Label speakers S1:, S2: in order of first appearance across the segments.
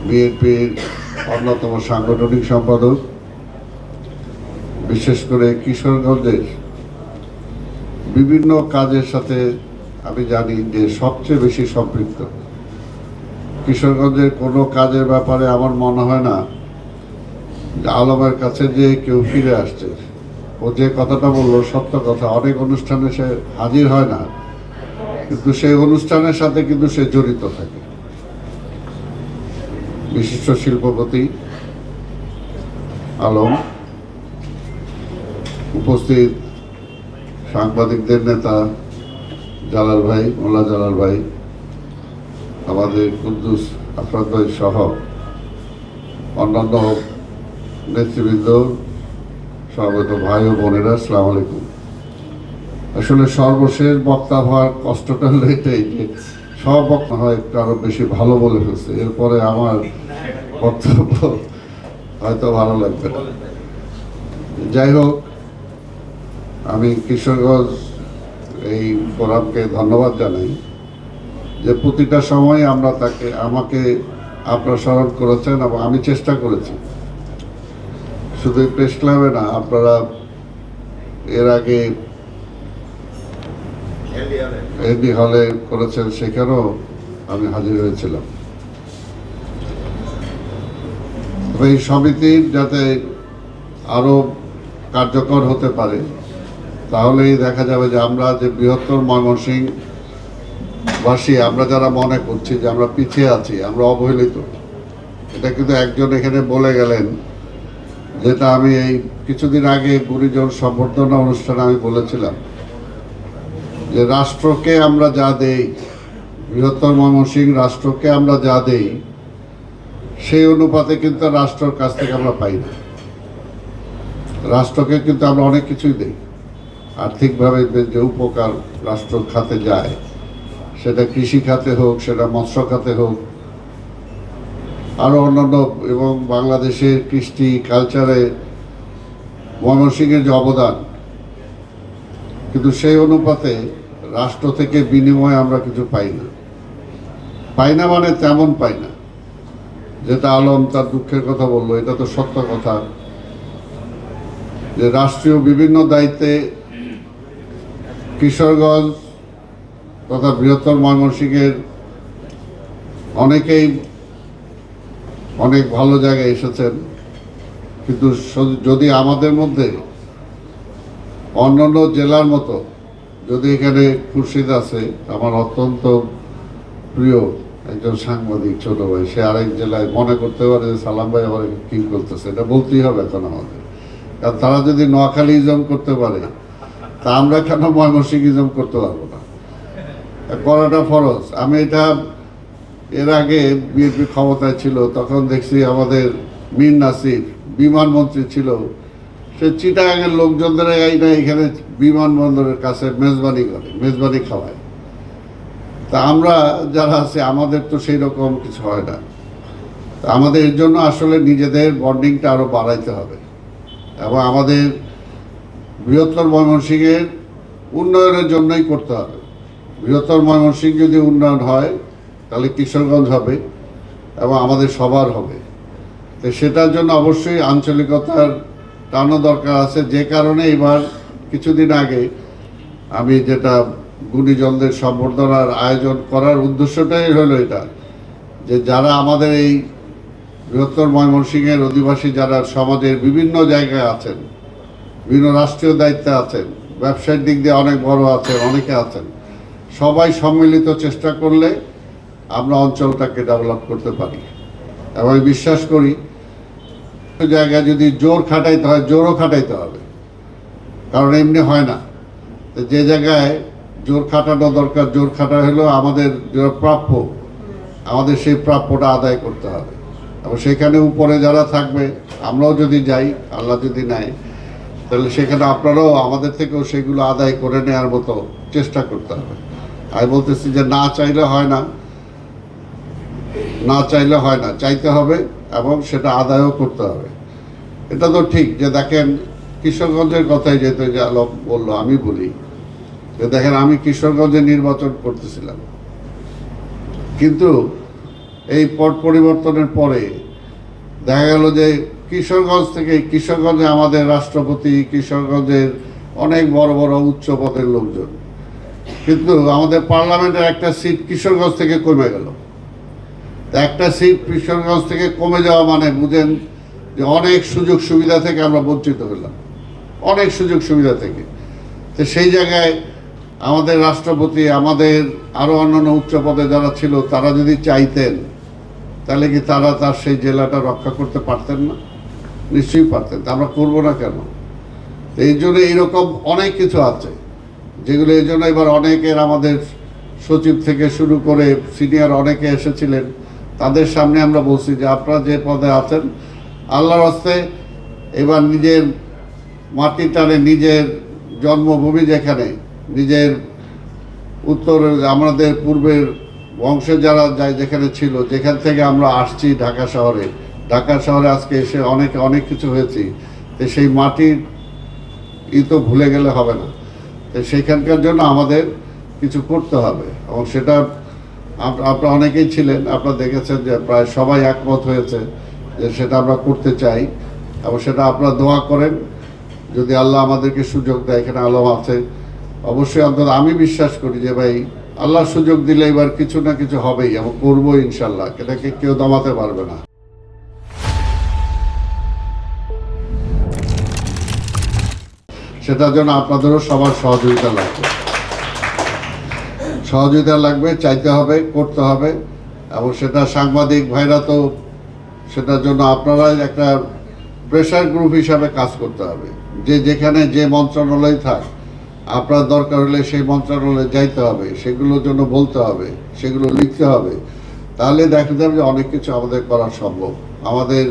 S1: বিএনপির অন্যতম সাংগঠনিক সম্পাদক, বিশেষ করে কিশোরগঞ্জের বিভিন্ন কাজের সাথে আমি জানি যে সবচেয়ে বেশি সম্পৃক্ত। কিশোরগঞ্জের কোনো কাজের ব্যাপারে আমার মনে হয় না যে আলমের কাছে যে কেউ ফিরে আসছে। ও যে কথাটা বললো সত্য কথা, অনেক অনুষ্ঠানে সে হাজির হয় না, কিন্তু সেই অনুষ্ঠানের সাথে কিন্তু সে জড়িত থাকে। বিশিষ্ট শিল্পপতি আলম, উপস্থিত সাংবাদিকদের নেতা জালাল ভাই, মোল্লা জালাল ভাই, আমাদের কুদ্দুস আফরাদ ভাই সহ অন্যান্য নেতৃবৃন্দ, সমবেত ভাই ও বোনেরা, আসসালামু আলাইকুম। আসলে সর্বশেষ বক্তা হওয়ার কষ্টটা হলো এটাই যে সব বক্তা হয় একটু আরো বেশি ভালো বলে ফেলছে, এরপরে আমার বক্তব্য হয়তো ভালো লাগবে না। যাই হোক, আমি কিশোরগঞ্জ এই ফোরামকে ধন্যবাদ জানাই যে প্রতিটা সময় আমাকে আপনারা স্মরণ করেছেন এবং আমি চেষ্টা করেছি। শুধু প্রেস ক্লাবে না, আপনারা এর আগে এডি হলে করেছেন, সেখানেও আমি হাজির হয়েছিলাম। এই সমিতির যাতে আরো কার্যকর হতে পারে, তাহলেই দেখা যাবে যে আমরা যে বৃহত্তর ময়মনসিংহবাসী, আমরা যারা মনে করছি যে আমরা পিছিয়ে আছি, আমরা অবহেলিত, এটা কিন্তু একজন এখানে বলে গেলেন, যেটা আমি এই কিছুদিন আগে গুণীজন সম্বর্ধনা অনুষ্ঠানে আমি বলেছিলাম যে রাষ্ট্রকে আমরা যা দেই, বৃহত্তর ময়মনসিংহ রাষ্ট্রকে আমরা যা দেই, সেই অনুপাতে কিন্তু রাষ্ট্রের কাছ থেকে আমরা পাই না। রাষ্ট্রকে কিন্তু আমরা অনেক কিছুই দেই, আর্থিকভাবে যে উপকার রাষ্ট্র খাতে যায়, সেটা কৃষি খাতে হোক, সেটা মৎস্য খাতে হোক, আরো অন্যান্য, এবং বাংলাদেশের কৃষ্টি কালচারে ময়মনসিংহের যে অবদান, কিন্তু সেই অনুপাতে রাষ্ট্র থেকে বিনিময়ে আমরা কিছু পাই না মানে তেমন পাই না। যেটা আলম তার দুঃখের কথা বললো, এটা তো সত্য কথা যে রাষ্ট্রীয় বিভিন্ন দায়িত্বে কিশোরগঞ্জ তথা বৃহত্তর ময়মনসিংহের অনেকেই অনেক ভালো জায়গায় এসেছেন, কিন্তু যদি আমাদের মধ্যে অন্যান্য জেলার মতো, যদি এখানে খুরশিদ আছে, আমার অত্যন্ত প্রিয় একজন সাংবাদিক, ছোট ভাই, সে আরেক জেলায় মনে করতে পারে যে সালাম ভাই আবার কি করতেছে, এটা বলতেই হবে এখন আমাদের। কারণ তারা যদি নোয়াখালী ইজম করতে পারে, তা আমরা কেন ময়মনসিংহ ইজম করতে পারবো না? করাটা ফরজ। আমি এটা এর আগে বিএনপি ক্ষমতায় ছিল, তখন দেখছি আমাদের মীর নাসির বিমানমন্ত্রী ছিল, সে চিটাগাঙের লোকজনদের এখানে বিমানবন্দরের কাছে মেজবানি খাওয়ায়। তা আমরা যারা আছে, আমাদের তো সেই রকম কিছু হয় না। আমাদের এর জন্য আসলে নিজেদের বন্ডিংটা আরো বাড়াইতে হবে এবং আমাদের বৃহত্তর ময়মনসিংহের উন্নয়নের জন্যই করতে হবে। বৃহত্তর ময়মনসিংহ যদি উন্নয়ন হয়, তাহলে কিশোরগঞ্জ হবে এবং আমাদের সবার হবে। তো সেটার জন্য অবশ্যই আঞ্চলিকতার টানো দরকার আছে। যে কারণে এবার কিছুদিন আগে আমি যেটা গুণীজনদের সম্বর্ধনার আয়োজন করার উদ্দেশ্যটাই হলো এটা, যে যারা আমাদের এই বৃহত্তর ময়মনসিংহের অধিবাসী, যারা সমাজের বিভিন্ন জায়গায় আছেন, বিভিন্ন রাষ্ট্রীয় দায়িত্বে আছেন, ব্যবসায়িক দিক দিয়ে অনেক বড় আছেন, অনেকে আছেন, সবাই সম্মিলিত চেষ্টা করলে আমরা অঞ্চলটাকে ডেভেলপ করতে পারি। এবং বিশ্বাস করি জায়গায় যদি জোর খাটাইতে হয়, জোরও খাটাইতে হবে, কারণ এমনি হয় না। যে জায়গায় জোর খাটানো দরকার, জোর খাটা হলো আমাদের যেটা প্রাপ্য, আমাদের সেই প্রাপ্যটা আদায় করতে হবে। এবং সেখানে উপরে যারা থাকবে, আমরাও যদি যাই, আল্লাহ যদি নেয়, তাহলে সেখানে আপনারাও আমাদের থেকেও সেগুলো আদায় করে নেওয়ার মতো চেষ্টা করতে হবে। আমি বলতেছি যে না চাইলে হয় না, চাইতে হবে এবং সেটা আদায়ও করতে হবে। এটা তো ঠিক যে দেখেন, কিশোরগঞ্জের কথাই যেহেতু যে আলম বললো, আমি বলি যে দেখেন, আমি কিশোরগঞ্জে নির্বাচন করতেছিলাম, কিন্তু এই পট পরিবর্তনের পরে দেখা গেল যে কিশোরগঞ্জে আমাদের রাষ্ট্রপতি, কিশোরগঞ্জের অনেক বড় বড় উচ্চ পদের লোকজন, কিন্তু আমাদের পার্লামেন্টের একটা সিট কিশোরগঞ্জ থেকে কমে গেল। একটা সিট কিশোরগঞ্জ থেকে কমে যাওয়া মানে বুঝেন যে অনেক সুযোগ সুবিধা থেকে আমরা বঞ্চিত হলাম, অনেক সুযোগ সুবিধা থেকে। তো সেই জায়গায় আমাদের রাষ্ট্রপতি, আমাদের আরও অন্যান্য উচ্চ পদে যারা ছিল, তারা যদি চাইতেন তাহলে কি তারা তার সেই জেলাটা রক্ষা করতে পারতেন না? নিশ্চয়ই পারতেন। তা আমরা করবো না কেন? এই জন্য এইরকম অনেক কিছু আছে যেগুলো এই জন্য এবার অনেকের, আমাদের সচিব থেকে শুরু করে সিনিয়র অনেকে এসেছিলেন, তাদের সামনে আমরা বলছি যে আপনারা যে পদে আছেন আল্লাহর হস্তে এবার নিজের মাটির টানে, নিজের জন্মভূমি যেখানে, নিজের উত্তরের আমাদের পূর্বের বংশে যারা যায় যেখানে ছিল, যেখান থেকে আমরা আসছি ঢাকা শহরে আজকে এসে অনেক কিছু হয়েছি, তো সেই মাটির তো ভুলে গেলে হবে না। তো সেইখানকার জন্য আমাদের কিছু করতে হবে, এবং সেটা আপনারা অনেকেই ছিলেন, আপনারা দেখেছেন যে প্রায় সবাই একমত হয়েছে যে সেটা আমরা করতে চাই, এবং সেটা আপনারা দোয়া করেন যদি আল্লাহ আমাদেরকে সুযোগ দেয়। এখানে আলম আছে, অবশ্যই অন্তত আমি বিশ্বাস করি যে ভাই আল্লাহ সুযোগ দিলে এবার কিছু না কিছু হবেই, এবং করবো ইনশাল্লাহ, এটাকে কেউ দমাতে পারবে না। সেটার জন্য আপনাদেরও সবার সহযোগিতা লাগবে, চাইতে হবে, করতে হবে। এবং সেটা সাংবাদিক ভাইরা তো সেটার জন্য আপনারা একটা প্রেশার গ্রুপ হিসাবে কাজ করতে হবে, যে যেখানে যে মন্ত্রণালয় থাক, আপনার দরকার হলে সেই মন্ত্রণালয়ে যাইতে হবে, সেগুলোর জন্য বলতে হবে, সেগুলো লিখতে হবে। তাহলে দেখা যাবে যে অনেক কিছু আমাদের করা সম্ভব। আমাদের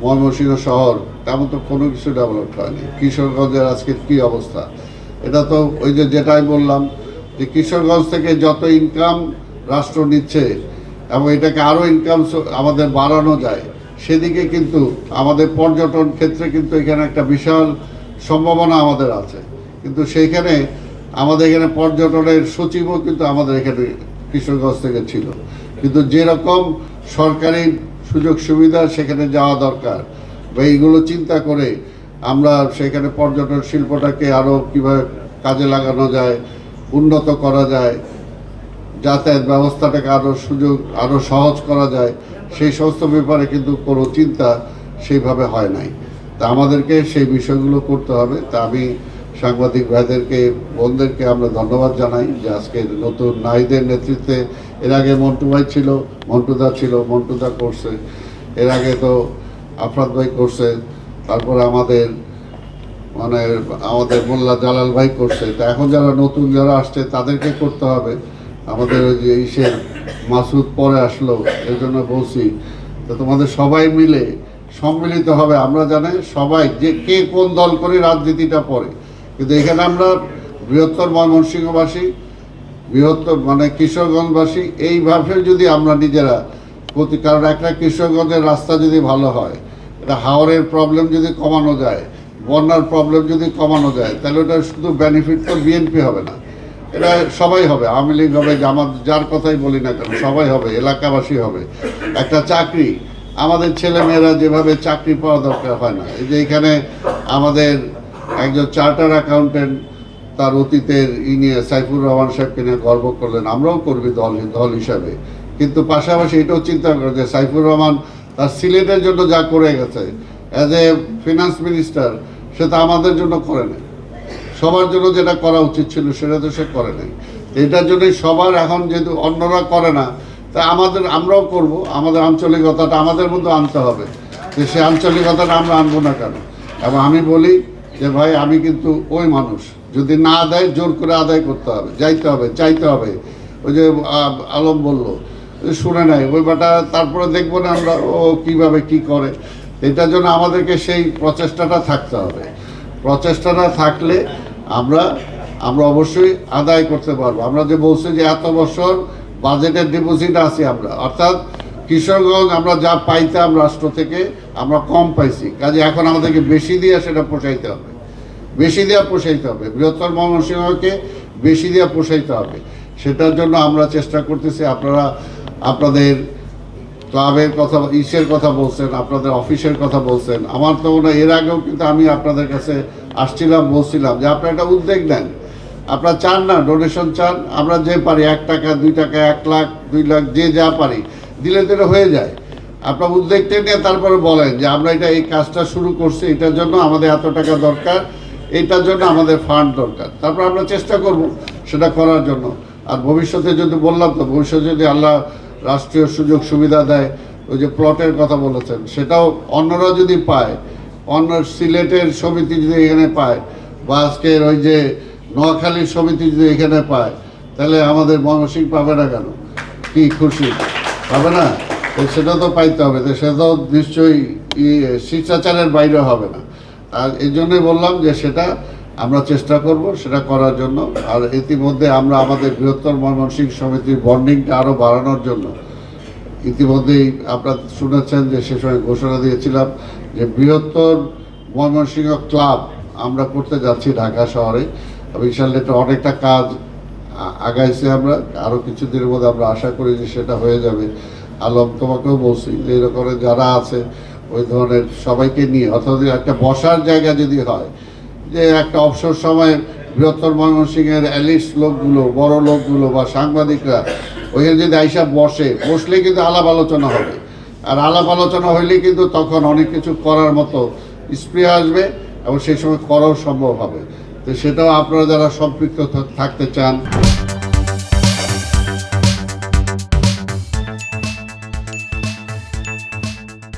S1: ময়মনসিংহ শহর তেমন তো কোনো কিছু ডেভেলপ হয়নি। কিশোরগঞ্জের আজকের কী অবস্থা, এটা তো ওই যেটাই বললাম যে কিশোরগঞ্জ থেকে যত ইনকাম রাষ্ট্র নিচ্ছে এবং এটাকে আরও ইনকাম আমাদের বাড়ানো যায়, সেদিকে কিন্তু আমাদের পর্যটন ক্ষেত্রে কিন্তু এখানে একটা বিশাল সম্ভাবনা আমাদের আছে। কিন্তু সেইখানে আমাদের এখানে পর্যটনের সচিবও কিন্তু আমাদের এখানে কিশোরগঞ্জ থেকে ছিল, কিন্তু যেরকম সরকারি সুযোগ সুবিধা সেখানে যাওয়া দরকার বা এইগুলো চিন্তা করে আমরা সেখানে পর্যটন শিল্পটাকে আরও কীভাবে কাজে লাগানো যায়, উন্নত করা যায়, যাতায়াত ব্যবস্থাটাকে আরও সহজ করা যায়, সেই সমস্ত ব্যাপারে কিন্তু কোনো চিন্তা সেইভাবে হয় নাই। তা আমাদেরকে সেই বিষয়গুলো করতে হবে। তা আমি সাংবাদিক ভাইদেরকে, বোনদেরকে আমরা ধন্যবাদ জানাই যে আজকে নতুন নাহিদের নেতৃত্বে, এর আগে মন্টুদা ছিল, মন্টুদা করছে, এর আগে তো আফরাদ ভাই করছে, তারপরে আমাদের মোল্লা জালাল ভাই করছে। তা এখন নতুন যারা আসছে তাদেরকে করতে হবে। আমাদের ওই যে মাসুদ পরে আসলো, এর জন্য বলছি তো তোমাদের সবাই মিলে সম্মিলিত হবে। আমরা জানি সবাই যে কে কোন দল করে রাজনীতিটা পড়ে, কিন্তু এখানে আমরা বৃহত্তর ময়মনসিংহবাসী, বৃহত্তর কিশোরগঞ্জবাসী, এইভাবে যদি আমরা নিজেরা কারণ একটা কিশোরগঞ্জের রাস্তা যদি ভালো হয়, এটা হাওরের প্রবলেম যদি কমানো যায়, বন্যার প্রবলেম যদি কমানো যায়, তাহলে ওটা শুধু বেনিফিট তো বিএনপি হবে না, এটা সবাই হবে, আওয়ামী লীগ হবে, জামাত, যার কথাই বলি না কেন সবাই হবে, এলাকাবাসী হবে। একটা চাকরি, আমাদের ছেলেমেয়েরা যেভাবে চাকরি পাওয়া দরকার হয় না, এই যে এখানে আমাদের একজন চার্টার অ্যাকাউন্টেন্ট, তার অতীতের নিয়ে সাইফুর রহমান সাহেবকে নিয়ে গর্ব করলেন, আমরাও করবি দল হিসাবে। কিন্তু পাশাপাশি এটাও চিন্তা করে যে সাইফুর রহমান তার সিলেটের জন্য যা করে গেছে অ্যাজ এ ফিনান্স মিনিস্টার, সেটা আমাদের জন্য করে নাই, সবার জন্য যেটা করা উচিত ছিল সেটা তো সে করে নাই। এটার জন্যই সবার, এখন যেহেতু অন্যরা করে না, তাই আমরাও করব, আমাদের আঞ্চলিকতাটা আমাদের মধ্যে আনতে হবে। যে সে আঞ্চলিকতাটা আমরা আনবো না কেন? এবং আমি বলি যে ভাই, আমি কিন্তু ওই মানুষ, যদি না দেয় জোর করে আদায় করতে হবে, যাইতে হবে, চাইতে হবে। ওই যে আলম বললো, শুনে নাই ওই বাটা, তারপরে দেখবো না আমরা ও কিভাবে কি করে। এটার জন্য আমাদেরকে সেই প্রচেষ্টাটা থাকতে হবে। প্রচেষ্টাটা থাকলে আমরা অবশ্যই আদায় করতে পারবো। আমরা যে বলছি যে এত বছর বাজেটের ডিপোজিট আছি আমরা, অর্থাৎ কিশোরগঞ্জ আমরা যা পাইতাম রাষ্ট্র থেকে আমরা কম পাইছি, কাজে এখন আমাদেরকে বেশি দিয়ে সেটা পোষাইতে হবে, বৃহত্তর ময়মনসিংহকে বেশি দিয়ে পোষাইতে হবে। সেটার জন্য আমরা চেষ্টা করতেছি। আপনারা আপনাদের ক্লাবের কথা, ইসের কথা বলছেন, আপনাদের অফিসের কথা বলছেন। আমার তো মনে হয় এর আগেও কিন্তু আমি আপনাদের কাছে আসছিলাম, বলছিলাম যে আপনারা একটা উদ্যোগ নেন, আপনারা চান না ডোনেশন চান, আমরা যে পারি 1 টাকা 2 টাকা 1 লাখ 2 লাখ যে যা পারি দিলে দিলে হয়ে যায়। আপনার উদ্যোগটা নিয়ে তারপরে বলেন যে আমরা এটা এই কাজটা শুরু করছি, এটার জন্য আমাদের এত টাকা দরকার, এইটার জন্য আমাদের ফান্ড দরকার, তারপর আমরা চেষ্টা করব সেটা করার জন্য। আর ভবিষ্যতে যদি বললাম তো, ভবিষ্যতে যদি আল্লাহ রাষ্ট্রীয় সুযোগ সুবিধা দেয়, ওই যে প্লটের কথা বলেছেন সেটাও অন্যরা যদি পায়, অন্য সিলেটের সমিতি যদি এখানে পায়, বা আজকের ওই যে নোয়াখালীর সমিতি যদি এখানে পায়, তাহলে আমাদের ময়মনসিংহ পাবে না কেন? কি খুশি পাবে না? তো সেটা তো পাইতে হবে, তো সেটা তো নিশ্চয়ই শিষ্টাচারের বাইরে হবে না। আর এই জন্যই বললাম যে সেটা আমরা চেষ্টা করব সেটা করার জন্য। আর ইতিমধ্যে আমরা আমাদের বৃহত্তর ময়মনসিংহ সমিতির বন্ডিংটা আরও বাড়ানোর জন্য ইতিমধ্যেই আপনারা শুনেছেন যে সে সময় ঘোষণা দিয়েছিলাম যে বৃহত্তর ময়মনসিংহ ক্লাব আমরা করতে যাচ্ছি ঢাকা শহরে। ইনশাআল্লাহ এটা অনেকটা কাজ আগাইছে, আমরা আরও কিছুদিনের মধ্যে আমরা আশা করি যে সেটা হয়ে যাবে। আলম, তোমাকেও বলছি যে এরকম যারা আছে ওই ধরনের সবাইকে নিয়ে, অর্থাৎ একটা বসার জায়গা যদি হয়, যে একটা অবসর সময় বৃহত্তর ময়মনসিংহের অ্যালিস্ট লোকগুলো, বড় লোকগুলো বা সাংবাদিকরা ওইখানে যদি আইসা বসলে কিন্তু আলাপ আলোচনা হবে। আর আলাপ আলোচনা হইলে কিন্তু তখন অনেক কিছু করার মতো স্পৃহা আসবে এবং সেই সময় করাও সম্ভব হবে। তো সেটাও আপনারা যারা সম্পৃক্ত থাকতে চান